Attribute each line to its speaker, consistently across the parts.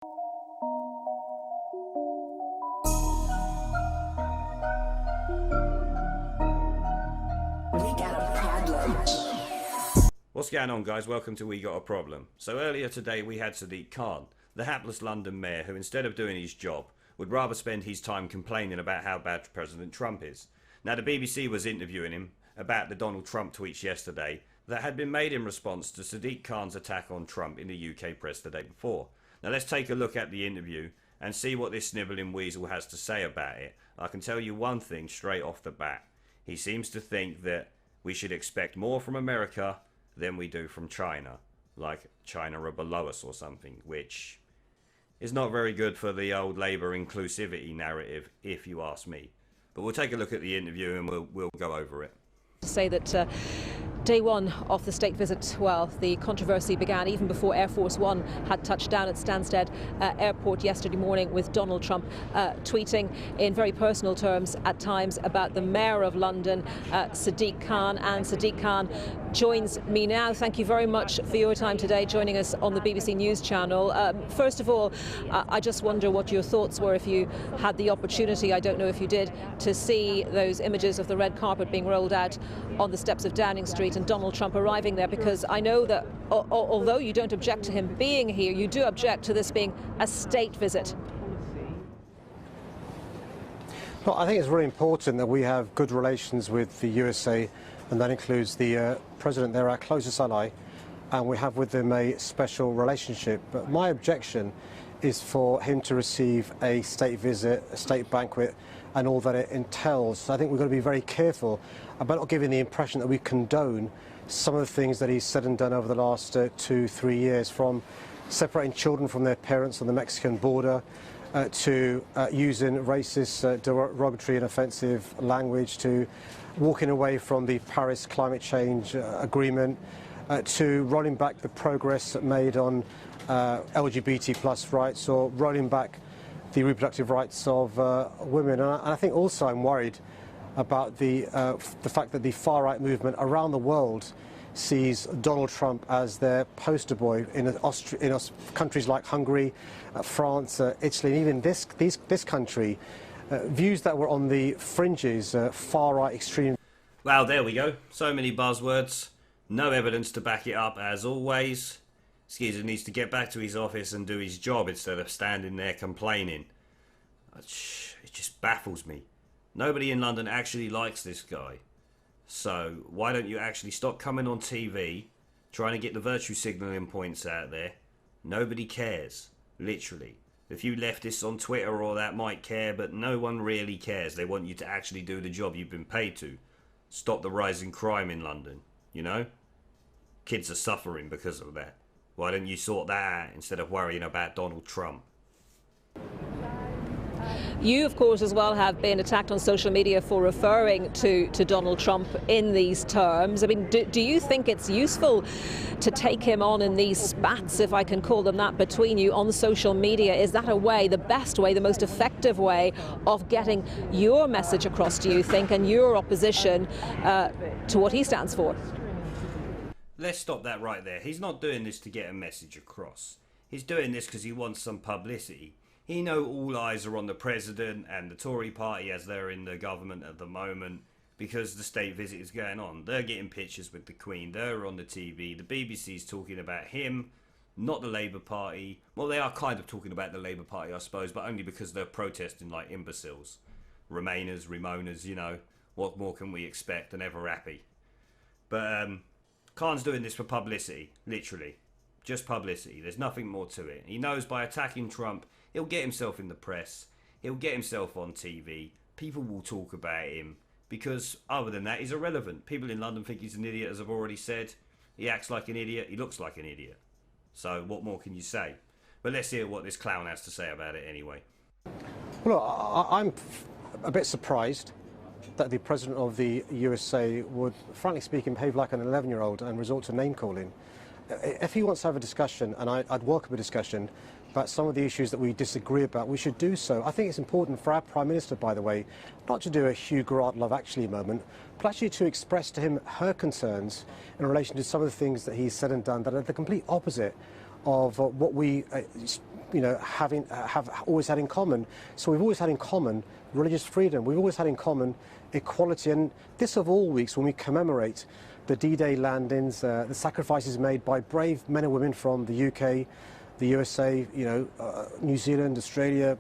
Speaker 1: What's going on, guys? Welcome to We Got a Problem. So earlier today we had Sadiq Khan, the hapless London mayor who, instead of doing his job, would rather spend his time complaining about how bad President Trump is. Now the BBC was interviewing him about the Donald Trump tweets yesterday that had been made in response to Sadiq Khan's attack on Trump in the UK press the day before. Now let's take a look at the interview and see what this snivelling weasel has to say about it. I can tell you one thing straight off the bat. He seems to think that we should expect more from America than we do from China, like China are below us or something, which is not very good for the old Labour inclusivity narrative, if you ask me. But we'll take a look at the interview and we'll go over it.
Speaker 2: To say that day one of the state visit, well, the controversy began even before Air Force One had touched down at Stansted Airport yesterday morning, with Donald Trump tweeting in very personal terms at times about the Mayor of London, Sadiq Khan. And Sadiq Khan joins me now. Thank you very much for your time today, joining us on the BBC News channel. First of all, I just wonder what your thoughts were if you had the opportunity, I don't know if you did, to see those images of the red carpet being rolled out on the steps of Downing Street and Donald Trump arriving there, because I know that although you don't object to him being here, you do object to this being a state visit.
Speaker 3: Well, I think it's really important that we have good relations with the USA, and that includes the President. They're our closest ally, and we have with them a special relationship. But my objection is for him to receive a state visit, a state banquet, and all that it entails. I think we've got to be very careful about not giving the impression that we condone some of the things that he's said and done over the last 2-3 years, from separating children from their parents on the Mexican border, to using racist, derogatory and offensive language, to walking away from the Paris climate change agreement, to rolling back the progress made on LGBT+ rights, or rolling back the reproductive rights of women. And I think also I'm worried about the fact that the far-right movement around the world sees Donald Trump as their poster boy in countries like Hungary, France, Italy, and even this country. Views that were on the fringes, far-right extreme.
Speaker 1: Well, there we go. So many buzzwords. No evidence to back it up, as always. Skeezer needs to get back to his office and do his job instead of standing there complaining. It just baffles me. Nobody in London actually likes this guy. So why don't you actually stop coming on TV, trying to get the virtue signalling points out there? Nobody cares, literally. A few leftists on Twitter or that might care, but no one really cares. They want you to actually do the job you've been paid to. Stop the rising crime in London, you know? Kids are suffering because of that. Why don't you sort that out instead of worrying about Donald Trump?
Speaker 2: You, of course, as well have been attacked on social media for referring to Donald Trump in these terms. I mean, do you think it's useful to take him on in these spats, if I can call them that, between you on social media? Is that a way, the best way, the most effective way of getting your message across, do you think, and your opposition to what he stands for?
Speaker 1: Let's stop that right there. He's not doing this to get a message across. He's doing this because he wants some publicity. He knows all eyes are on the president and the Tory party as they're in the government at the moment, because the state visit is going on. They're getting pictures with the Queen. They're on the TV. The BBC's talking about him, not the Labour Party. Well, they are kind of talking about the Labour Party, I suppose, but only because they're protesting like imbeciles. Remainers, Remoaners, you know. What more can we expect? They're never happy. But Khan's doing this for publicity, literally. Just publicity. There's nothing more to it. He knows by attacking Trump, he'll get himself in the press. He'll get himself on TV. People will talk about him. Because other than that, he's irrelevant. People in London think he's an idiot, as I've already said. He acts like an idiot. He looks like an idiot. So what more can you say? But let's hear what this clown has to say about it anyway.
Speaker 3: Well, I'm a bit surprised that the President of the USA would, frankly speaking, behave like an 11-year-old and resort to name-calling. If he wants to have a discussion, and I'd welcome a discussion, about some of the issues that we disagree about, we should do so. I think it's important for our Prime Minister, by the way, not to do a Hugh Grant Love Actually moment, but actually to express to him her concerns in relation to some of the things that he's said and done that are the complete opposite of what we, have always had in common. So we've always had in common religious freedom. We've always had in common equality. And this of all weeks, when we commemorate the D-Day landings, the sacrifices made by brave men and women from the UK, the USA, New Zealand, Australia,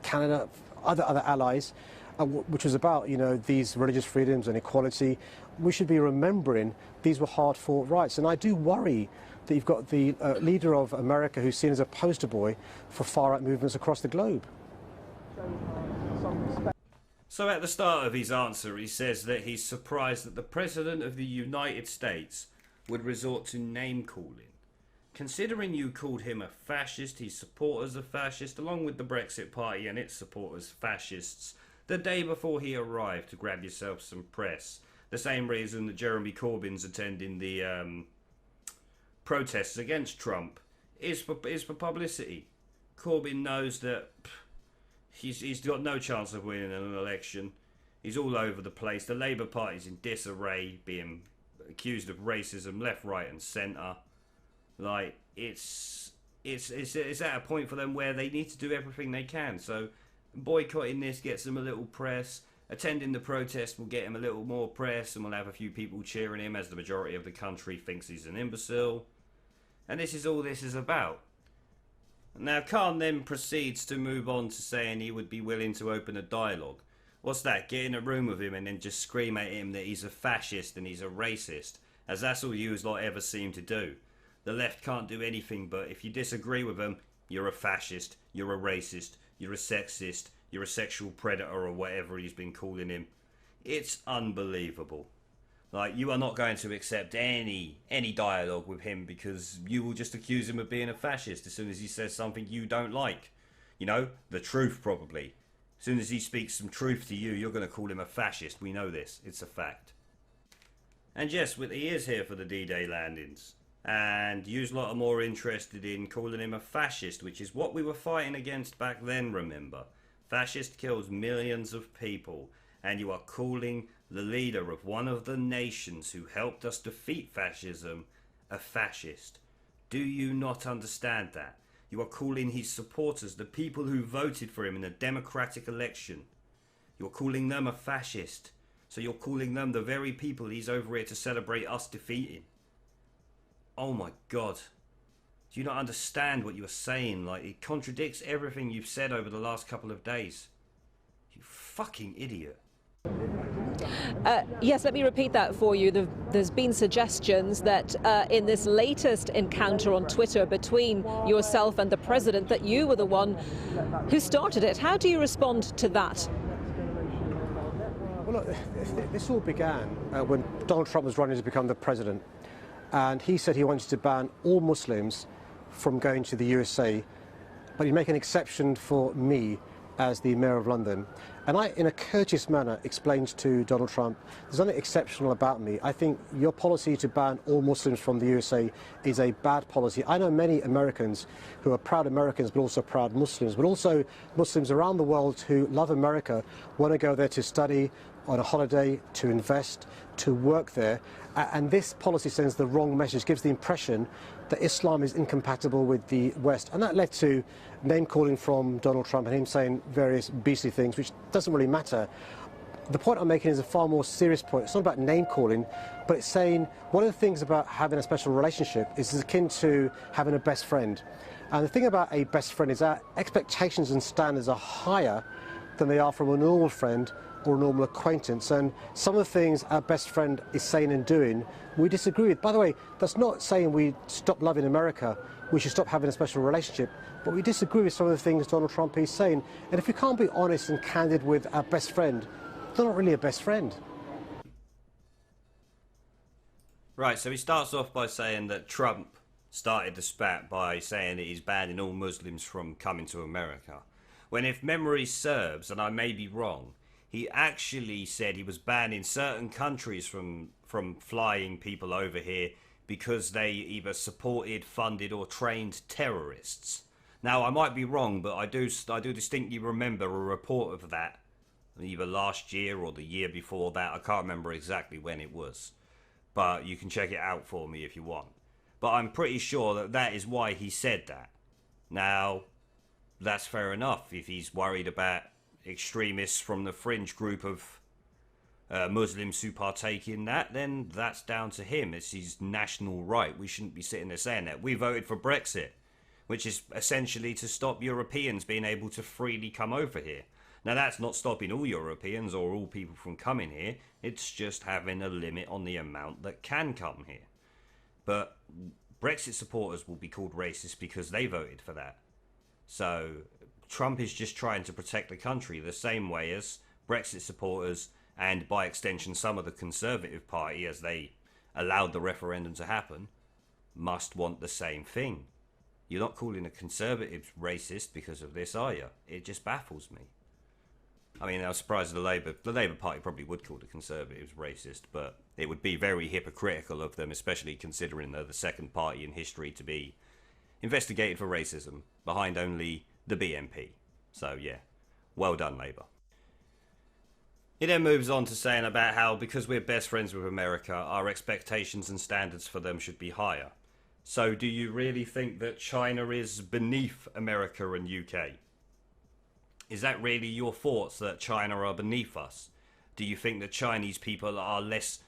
Speaker 3: Canada, other allies, which was about, these religious freedoms and equality. We should be remembering these were hard-fought rights. And I do worry that you've got the leader of America who's seen as a poster boy for far-right movements across the globe.
Speaker 1: So at the start of his answer, he says that he's surprised that the President of the United States would resort to name-calling. Considering you called him a fascist, his supporters a fascist, along with the Brexit Party and its supporters fascists, the day before he arrived to grab yourself some press. The same reason that Jeremy Corbyn's attending the protests against Trump is for publicity. Corbyn knows that he's got no chance of winning an election. He's all over the place. The Labour Party's in disarray, being accused of racism left, right and centre. Like, it's at a point for them where they need to do everything they can. So boycotting this gets them a little press. Attending the protest will get him a little more press, and we'll have a few people cheering him as the majority of the country thinks he's an imbecile. And this is all this is about. Now, Khan then proceeds to move on to saying he would be willing to open a dialogue. What's that? Get in a room with him and then just scream at him that he's a fascist and he's a racist, as that's all you lot ever seem to do. The left can't do anything, but if you disagree with them, you're a fascist, you're a racist, you're a sexist, you're a sexual predator, or whatever he's been calling him. It's unbelievable. Like, you are not going to accept any dialogue with him because you will just accuse him of being a fascist as soon as he says something you don't like. The truth probably. As soon as he speaks some truth to you, you're going to call him a fascist. We know this. It's a fact. And yes, he is here for the D-Day landings. And you lot are more interested in calling him a fascist, which is what we were fighting against back then, remember. Fascist kills millions of people, and you are calling the leader of one of the nations who helped us defeat fascism a fascist. Do you not understand that? You are calling his supporters, the people who voted for him in a democratic election, you're calling them a fascist. So you're calling them the very people he's over here to celebrate us defeating. Oh my God. Do you not understand what you're saying? Like, it contradicts everything you've said over the last couple of days. You fucking idiot.
Speaker 2: Yes, let me repeat that for you. There's been suggestions that in this latest encounter on Twitter between yourself and the president, that you were the one who started it. How do you respond to that?
Speaker 3: Well, look, this all began when Donald Trump was running to become the president. And he said he wanted to ban all Muslims from going to the USA, but he'd make an exception for me as the Mayor of London. And I, in a courteous manner, explained to Donald Trump, there's nothing exceptional about me. I think your policy to ban all Muslims from the USA is a bad policy. I know many Americans who are proud Americans, but also proud Muslims, but also Muslims around the world who love America, want to go there to study, on a holiday, to invest, to work there. And this policy sends the wrong message, gives the impression that Islam is incompatible with the West. And that led to name-calling from Donald Trump and him saying various beastly things, which doesn't really matter. The point I'm making is a far more serious point. It's not about name-calling, but it's saying one of the things about having a special relationship is it's akin to having a best friend. And the thing about a best friend is that expectations and standards are higher than they are from a normal friend or a normal acquaintance, and some of the things our best friend is saying and doing we disagree with. By the way, that's not saying we stop loving America, we should stop having a special relationship, but we disagree with some of the things Donald Trump is saying. And if we can't be honest and candid with our best friend, they're not really a best friend.
Speaker 1: Right, so he starts off by saying that Trump started the spat by saying that he's banning all Muslims from coming to America, when, if memory serves, and I may be wrong, he actually said he was banning certain countries from flying people over here because they either supported, funded or trained terrorists. Now, I might be wrong, but I do distinctly remember a report of that either last year or the year before that. I can't remember exactly when it was, but you can check it out for me if you want. But I'm pretty sure that that is why he said that. Now, that's fair enough. If he's worried about extremists from the fringe group of Muslims who partake in that, then that's down to him. It's his national right. We shouldn't be sitting there saying that. We voted for Brexit, which is essentially to stop Europeans being able to freely come over here. Now, that's not stopping all Europeans or all people from coming here. It's just having a limit on the amount that can come here. But Brexit supporters will be called racist because they voted for that. So Trump is just trying to protect the country the same way as Brexit supporters, and by extension some of the Conservative Party, as they allowed the referendum to happen, must want the same thing. You're not calling the Conservatives racist because of this, are you? It just baffles me. I mean, I was surprised the Labour Party probably would call the Conservatives racist, but it would be very hypocritical of them, especially considering they're the second party in history to be investigated for racism, behind only the BNP. So yeah, well done, Labour. He then moves on to saying about how because we're best friends with America, our expectations and standards for them should be higher. So do you really think that China is beneath America and UK? Is that really your thoughts, that China are beneath us? Do you think that Chinese people are less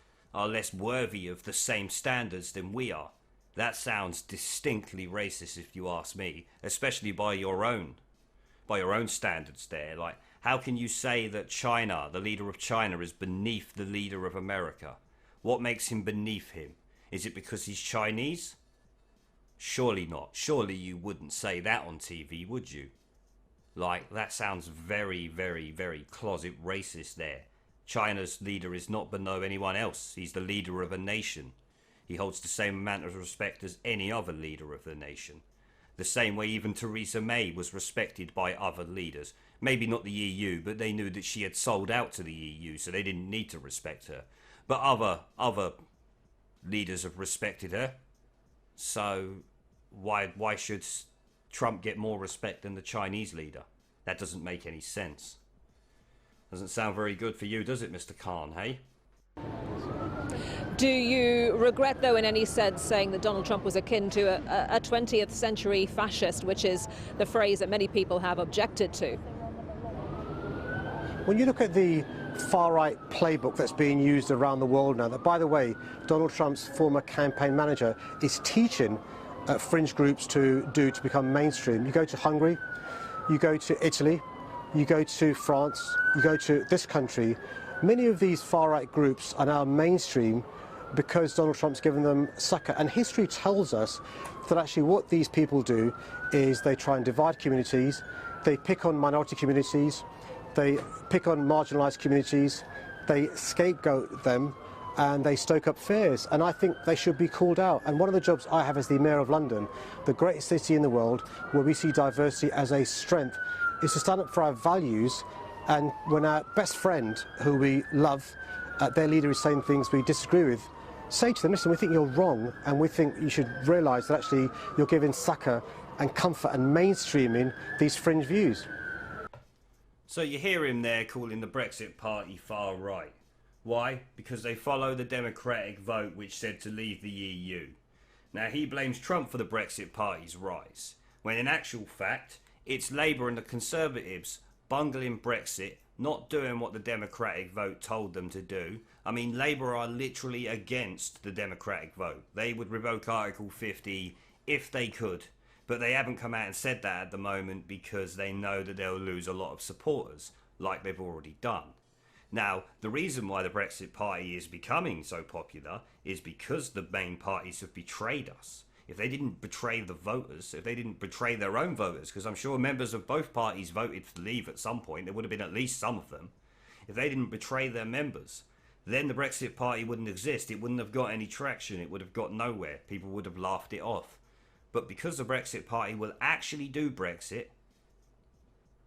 Speaker 1: worthy of the same standards than we are? That sounds distinctly racist if you ask me, especially by your own standards there. Like, how can you say that China, the leader of China, is beneath the leader of America? What makes him beneath him? Is it because he's Chinese? Surely not. Surely you wouldn't say that on TV, would you? Like, that sounds very, very, very closet racist there. China's leader is not below anyone else. He's the leader of a nation. He holds the same amount of respect as any other leader of the nation. The same way even Theresa May was respected by other leaders. Maybe not the EU, but they knew that she had sold out to the EU, so they didn't need to respect her. But other leaders have respected her. So why should Trump get more respect than the Chinese leader? That doesn't make any sense. Doesn't sound very good for you, does it, Mr. Khan, hey?
Speaker 2: Do you regret, though, in any sense, saying that Donald Trump was akin to a 20th century fascist, which is the phrase that many people have objected to?
Speaker 3: When you look at the far-right playbook that's being used around the world now, that, by the way, Donald Trump's former campaign manager is teaching fringe groups to do to become mainstream. You go to Hungary, you go to Italy, you go to France, you go to this country. Many of these far-right groups are now mainstream because Donald Trump's given them succor. And history tells us that actually what these people do is they try and divide communities, they pick on minority communities, they pick on marginalised communities, they scapegoat them, and they stoke up fears, and I think they should be called out. And one of the jobs I have as the Mayor of London, the greatest city in the world, where we see diversity as a strength, is to stand up for our values. And when our best friend, who we love, their leader is saying things we disagree with, say to them, listen, we think you're wrong, and we think you should realise that actually you're giving succour and comfort and mainstreaming these fringe views.
Speaker 1: So you hear him there calling the Brexit party far right. Why? Because they follow the Democratic vote which said to leave the EU. Now he blames Trump for the Brexit party's rise, when in actual fact it's Labour and the Conservatives bungling Brexit, not doing what the Democratic vote told them to do. I mean, Labour are literally against the Democratic vote. They would revoke Article 50 if they could, but they haven't come out and said that at the moment because they know that they'll lose a lot of supporters, like they've already done. Now, the reason why the Brexit party is becoming so popular is because the main parties have betrayed us. If they didn't betray the voters, if they didn't betray their own voters, because I'm sure members of both parties voted to leave at some point, there would have been at least some of them. If they didn't betray their members, then the Brexit party wouldn't exist. It wouldn't have got any traction. It would have got nowhere. People would have laughed it off. But because the Brexit party will actually do Brexit,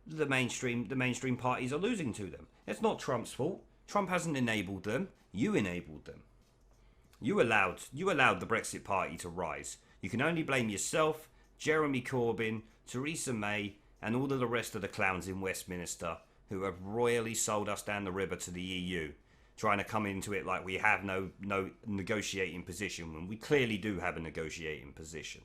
Speaker 1: the mainstream parties are losing to them. It's not Trump's fault. Trump hasn't enabled them. You enabled them. You allowed the Brexit party to rise. You can only blame yourself, Jeremy Corbyn, Theresa May, and all of the rest of the clowns in Westminster who have royally sold us down the river to the EU. trying to come into it like we have no negotiating position when we clearly do have a negotiating position.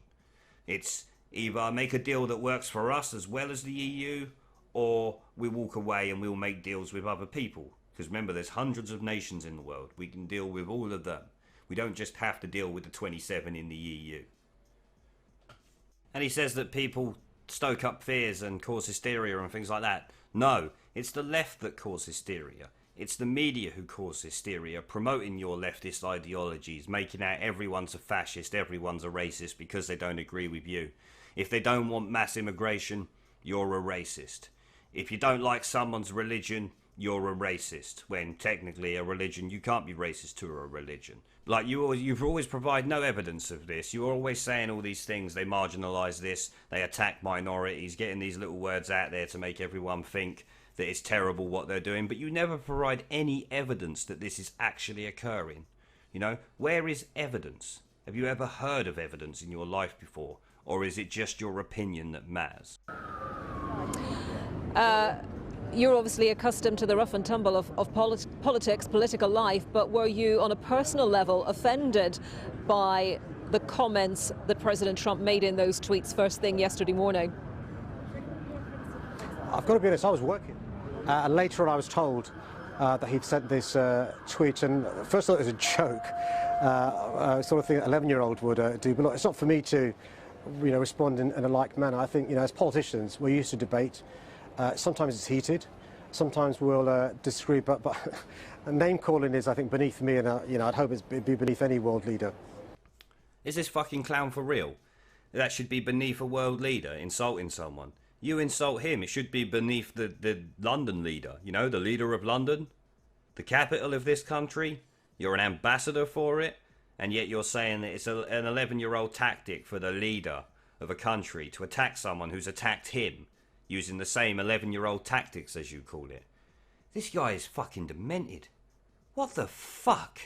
Speaker 1: It's either make a deal that works for us as well as the EU, or we walk away and we'll make deals with other people. Because remember, there's hundreds of nations in the world. We can deal with all of them. We don't just have to deal with the 27 in the EU. And he says that people stoke up fears and cause hysteria and things like that. No, it's the left that cause hysteria. It's the media who cause hysteria, promoting your leftist ideologies, making out everyone's a fascist, everyone's a racist because they don't agree with you. If they don't want mass immigration, you're a racist. If you don't like someone's religion, you're a racist. When technically a religion, you can't be racist to a religion. Like you've always provided no evidence of this. You're always saying all these things. They marginalise this. They attack minorities, getting these little words out there to make everyone think that it's terrible what they're doing. But you never provide any evidence that this is actually occurring. You know, where is evidence? Have you ever heard of evidence in your life before? Or is it just your opinion that matters?
Speaker 2: You're obviously accustomed to the rough and tumble of politics, political life, but were you on a personal level offended by the comments that President Trump made in those tweets first thing yesterday morning?
Speaker 3: I've got to be honest, I was working. And later on I was told that he'd sent this tweet, and first I thought it was a joke, sort of thing an 11-year-old would do, but look, it's not for me to respond in a like manner. I think, as politicians, we're used to debate. Sometimes it's heated, sometimes we'll disagree, but name calling is, I think, beneath me, and I'd hope it'd be beneath any world leader.
Speaker 1: Is this fucking clown for real? That should be beneath a world leader, insulting someone. You insult him, it should be beneath the London leader, the leader of London, the capital of this country. You're an ambassador for it, and yet you're saying that it's an 11-year-old tactic for the leader of a country to attack someone who's attacked him, using the same 11-year-old tactics, as you call it. This guy is fucking demented. What the fuck?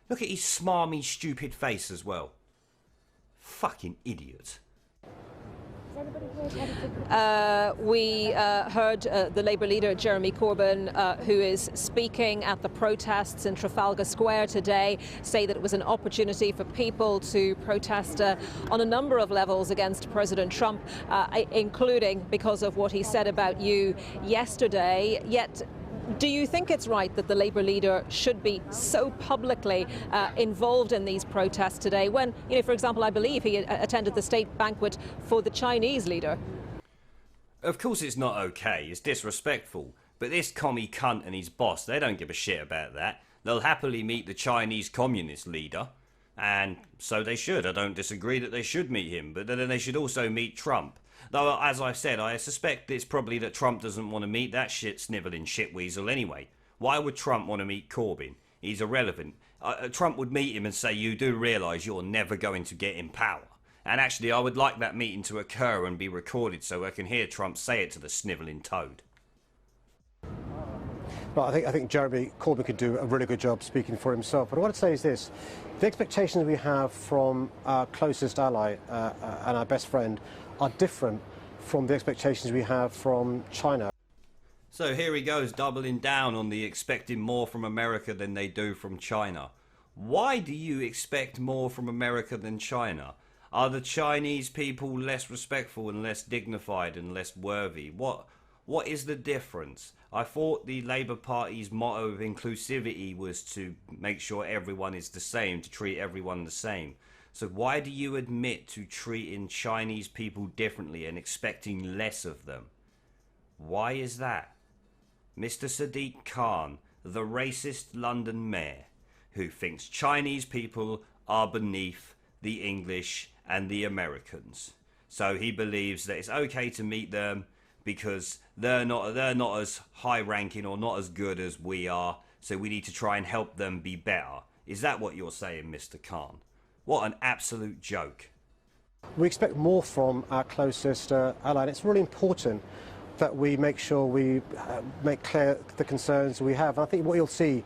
Speaker 1: Look at his smarmy, stupid face as well. Fucking idiot.
Speaker 2: We heard the Labour leader, Jeremy Corbyn, who is speaking at the protests in Trafalgar Square today, say that it was an opportunity for people to protest on a number of levels against President Trump, including because of what he said about you yesterday. Yet, do you think it's right that the Labour leader should be so publicly involved in these protests today when, for example, I believe he attended the state banquet for the Chinese leader?
Speaker 1: Of course it's not okay, it's disrespectful. But this commie cunt and his boss, they don't give a shit about that. They'll happily meet the Chinese communist leader. And so they should. I don't disagree that they should meet him. But then they should also meet Trump. Though, as I said, I suspect it's probably that Trump doesn't want to meet that shit-snivelling shitweasel anyway. Why would Trump want to meet Corbyn? He's irrelevant. Trump would meet him and say, you do realise you're never going to get in power. And actually, I would like that meeting to occur and be recorded so I can hear Trump say it to the snivelling toad.
Speaker 3: Well, I think Jeremy Corbyn could do a really good job speaking for himself. But what I'd say is this. The expectations we have from our closest ally and our best friend are different from the expectations we have from China.
Speaker 1: So here he goes, doubling down on the expecting more from America than they do from China. Why do you expect more from America than China? Are the Chinese people less respectful and less dignified and less worthy? What is the difference? I thought the Labour Party's motto of inclusivity was to make sure everyone is the same, to treat everyone the same. So why do you admit to treating Chinese people differently and expecting less of them? Why is that? Mr. Sadiq Khan, the racist London mayor, who thinks Chinese people are beneath the English and the Americans. So he believes that it's okay to meet them because they're not as high-ranking or not as good as we are, so we need to try and help them be better. Is that what you're saying, Mr. Khan? What an absolute joke.
Speaker 3: We expect more from our closest ally, and it's really important that we make sure we make clear the concerns we have. And I think what you'll see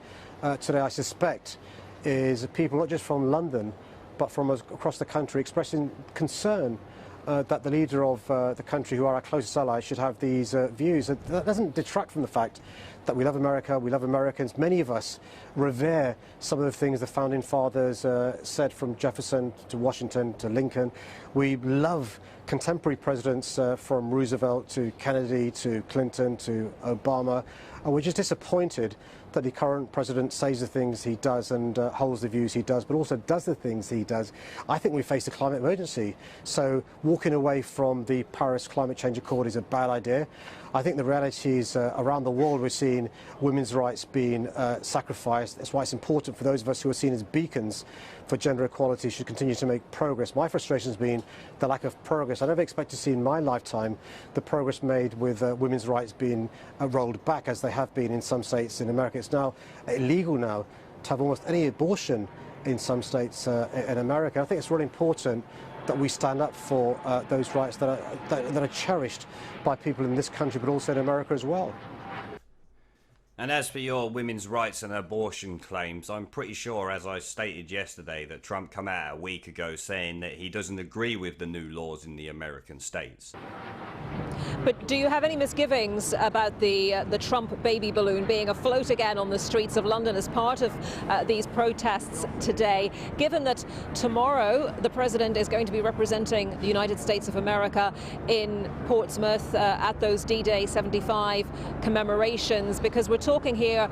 Speaker 3: today, I suspect, is people not just from London, but from across the country expressing concern that the leader of the country, who are our closest allies, should have these views. That doesn't detract from the fact that we love America, we love Americans. Many of us revere some of the things the founding fathers said, from Jefferson to Washington to Lincoln. We love contemporary presidents from Roosevelt to Kennedy to Clinton to Obama. And we're just disappointed that the current president says the things he does and holds the views he does, but also does the things he does. I think we face a climate emergency. So walking away from the Paris Climate Change Accord is a bad idea. I think the reality is around the world we're seeing women's rights being sacrificed. That's why it's important for those of us who are seen as beacons for gender equality should continue to make progress. My frustration has been the lack of progress. I never expect to see in my lifetime the progress made with women's rights being rolled back, as they have been in some states in America. It's now illegal now to have almost any abortion in some states in America. I think it's really important that we stand up for those rights that are cherished by people in this country, but also in America as well.
Speaker 1: And as for your women's rights and abortion claims, I'm pretty sure, as I stated yesterday, that Trump came out a week ago saying that he doesn't agree with the new laws in the American states.
Speaker 2: But do you have any misgivings about the Trump baby balloon being afloat again on the streets of London as part of these protests today, given that tomorrow the president is going to be representing the United States of America in Portsmouth at those D-Day 75 commemorations? Because we're talking here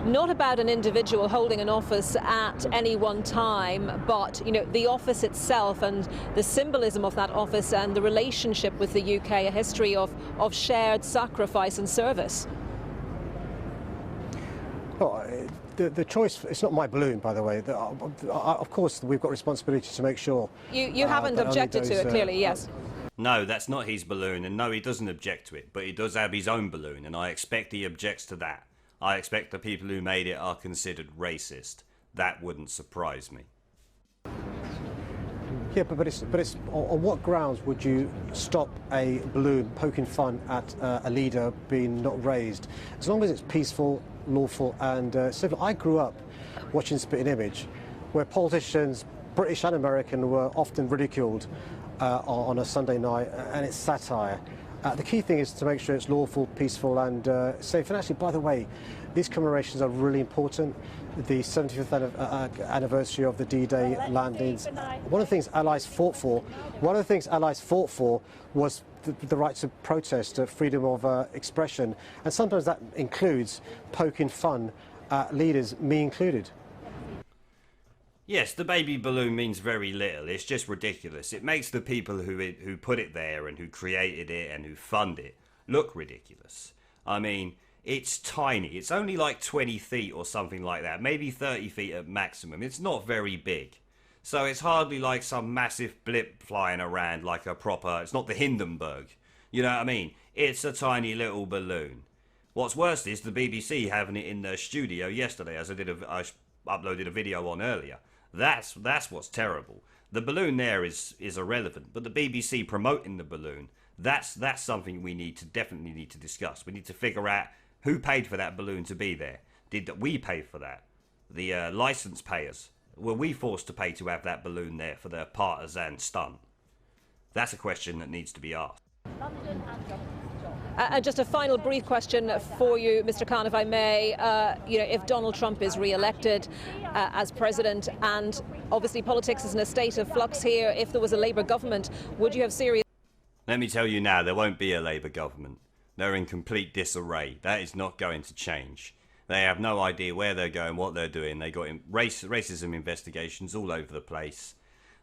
Speaker 2: not about an individual holding an office at any one time, but the office itself and the symbolism of that office and the relationship with the UK, a history of shared sacrifice and service.
Speaker 3: Well, the choice, it's not my balloon, by the way. Of course, we've got responsibility to make sure...
Speaker 2: You haven't objected to it, clearly, yes.
Speaker 1: No, that's not his balloon, and no, he doesn't object to it, but he does have his own balloon, and I expect he objects to that. I expect the people who made it are considered racist. That wouldn't surprise me.
Speaker 3: Yeah, but it's on what grounds would you stop a balloon poking fun at a leader being not raised? As long as it's peaceful, lawful and civil. I grew up watching Spitting Image, where politicians, British and American, were often ridiculed on a Sunday night, and it's satire. The key thing is to make sure it's lawful, peaceful and safe. And actually, by the way, these commemorations are really important. The 75th anniversary of the D-Day landings. One of the things Allies fought for, was the right to protest, freedom of expression. And sometimes that includes poking fun at leaders, me included.
Speaker 1: Yes, the baby balloon means very little. It's just ridiculous. It makes the people who put it there and who created it and who fund it look ridiculous. I mean, it's tiny. It's only like 20 feet or something like that. Maybe 30 feet at maximum. It's not very big. So it's hardly like some massive blip flying around like a proper... It's not the Hindenburg. You know what I mean? It's a tiny little balloon. What's worse is the BBC having it in their studio yesterday, as I uploaded a video on earlier. That's what's terrible. The balloon there is irrelevant, but the BBC promoting the balloon, that's something we definitely need to discuss. We need to figure out who paid for that balloon to be there. Did we pay for that? The license payers, were we forced to pay to have that balloon there for their partisan stunt? That's a question that needs to be asked.
Speaker 2: And just a final brief question for you, Mr. Khan, if I may. If Donald Trump is re-elected as president, and obviously politics is in a state of flux here, if there was a Labour government, would you have serious...
Speaker 1: Let me tell you now, there won't be a Labour government. They're in complete disarray. That is not going to change. They have no idea where they're going, what they're doing. They got racism investigations all over the place.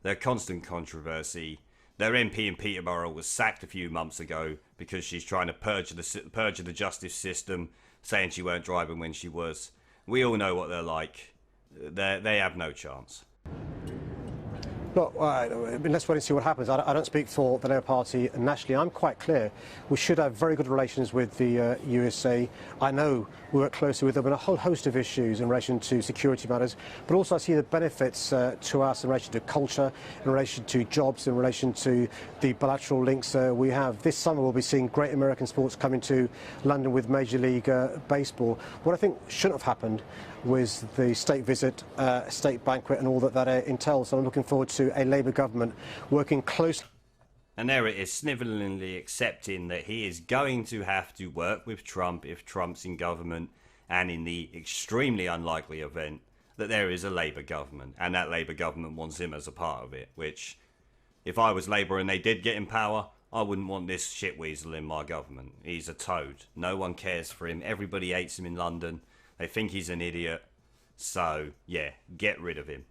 Speaker 1: They're constant controversy. Their MP in Peterborough was sacked a few months ago because she's trying to purge the justice system, saying she weren't driving when she was. We all know what they're like. They have no chance.
Speaker 3: Look, let's wait and see what happens. I don't speak for the Labour Party nationally. I'm quite clear. We should have very good relations with the USA. I know we work closely with them on a whole host of issues in relation to security matters, but also I see the benefits to us in relation to culture, in relation to jobs, in relation to the bilateral links we have. This summer we'll be seeing great American sports coming to London with Major League Baseball. What I think shouldn't have happened was the state visit, state banquet and all that entails. So I'm looking forward to a Labour government working closely
Speaker 1: And there it is, snivelingly accepting that he is going to have to work with Trump if Trump's in government, and in the extremely unlikely event that there is a Labour government, and that Labour government wants him as a part of it, which, if I was Labour and they did get in power, I wouldn't want this shitweasel in my government. He's a toad. No one cares for him. Everybody hates him in London. They think he's an idiot. So, yeah, get rid of him.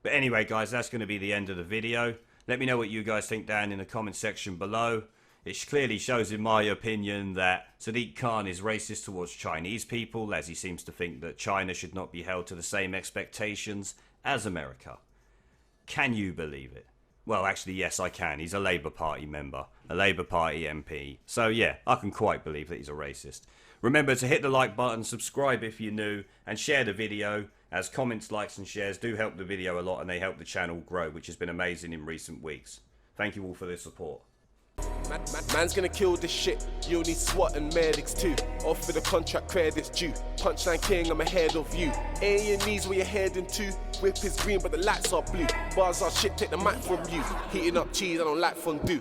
Speaker 1: But anyway, guys, that's going to be the end of the video. Let me know what you guys think down in the comment section below. It clearly shows, in my opinion, that Sadiq Khan is racist towards Chinese people, as he seems to think that China should not be held to the same expectations as America. Can you believe it? Well, actually, yes, I can. He's a Labour Party member, a Labour Party MP. So, yeah, I can quite believe that he's a racist. Remember to hit the like button, subscribe if you're new, and share the video, as comments, likes and shares do help the video a lot, and they help the channel grow, which has been amazing in recent weeks. Thank you all for the support.
Speaker 4: Man's gonna kill this shit, you'll need SWAT and medics too. Off with the contract credits due. Punchline king, I'm ahead of you. A&E's where you're heading to. Whip is green but the lights are blue. Bars are shit, take the mic from you. Heating up cheese, I don't like fondue.